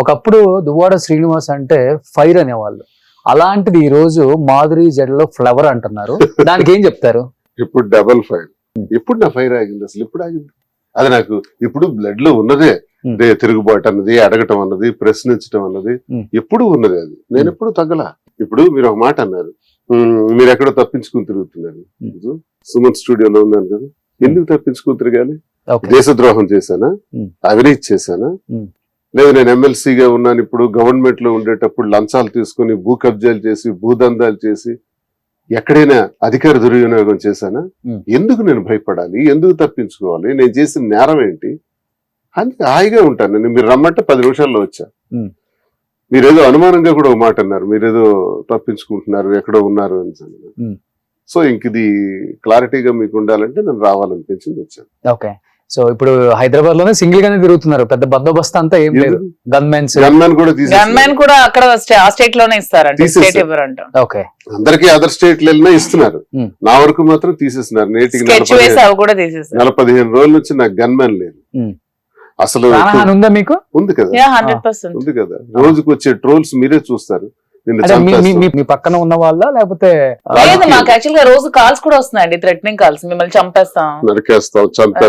ఒకప్పుడు దువ్వాడ శ్రీనివాస్ అంటే ఫైర్ అనేవాళ్ళు, అలాంటిది ఈ రోజు మాధురి జడలో ఫ్లవర్ అంటున్నారు. దానికి ఏం చెప్తారు? ఇప్పుడు డబల్ ఫైర్. ఎప్పుడు నా ఫైర్ ఆగింది? అసలు ఎప్పుడు ఆగింది? అది నాకు ఇప్పుడు బ్లడ్ లో ఉన్నదే. తిరుగుబాటు అన్నది, అడగటం అన్నది, ప్రశ్నించడం అన్నది ఎప్పుడు ఉన్నది. అది నేను ఎప్పుడు తగ్గలా. ఇప్పుడు మీరు ఒక మాట అన్నారు, మీరు ఎక్కడో తప్పించుకుని తిరుగుతున్నారు. సుమన్ స్టూడియోలో ఉన్నాను కదా, ఎందుకు తప్పించుకుని తిరగాలి? దేశద్రోహం చేశానా? అవినీతి చేశానా? లేదు నేను ఎమ్మెల్సీగా ఉన్నాను, ఇప్పుడు గవర్నమెంట్ లో ఉండేటప్పుడు లంచాలు తీసుకుని భూ కబ్జాలు చేసి భూదందాలు చేసి ఎక్కడైనా అధికార దుర్వినియోగం చేశానా? ఎందుకు నేను భయపడాలి? ఎందుకు తప్పించుకోవాలి? నేను చేసిన నేరం ఏంటి? అందుకే హాయిగా ఉంటాను నేను. మీరు రమ్మంటే 10 నిమిషాల్లో వచ్చా. మీరేదో అనుమానంగా కూడా ఒక మాట అన్నారు, మీరేదో తప్పించుకుంటున్నారు, ఎక్కడో ఉన్నారు అని. సో ఇంక ఇది క్లారిటీగా మీకు ఉండాలంటే నేను రావాలనిపించింది, వచ్చాను. ఓకే. సో ఇప్పుడు హైదరాబాద్ లోనే సింగిల్ గానే తిరుగుతున్నారు, పెద్ద బందోబస్తు అంతా ఏం లేదు. గన్మెన్ కూడా అక్కడ ఆ స్టేట్ లోనే ఇస్తారంట, స్టేట్ ఇవ్వరంట. ఓకే. అందరికీ అదర్ స్టేట్లు వెళ్ళినా ఇస్తున్నారు, నా వరకు మాత్రం తీసేస్తున్నారు. నేటికి 15 రోజుల నుంచి నాకు గన్మెన్ లేదు. అసలు ఉందా మీకు? ఉంది కదా, 100% ఉంది కదా. రోజుకు వచ్చే ట్రోల్స్ మీరే చూస్తారు. మీ పక్కన ఉన్న వాళ్ళ లేకపోతే? లేదు, మాకు యాక్చువల్ గా రోజు కాల్స్ కూడా వస్తున్నాయండి, థ్రెటనింగ్ కాల్స్, మిమ్మల్ని చంపేస్తాం, నరికేస్తాం, చంపేస్తాం.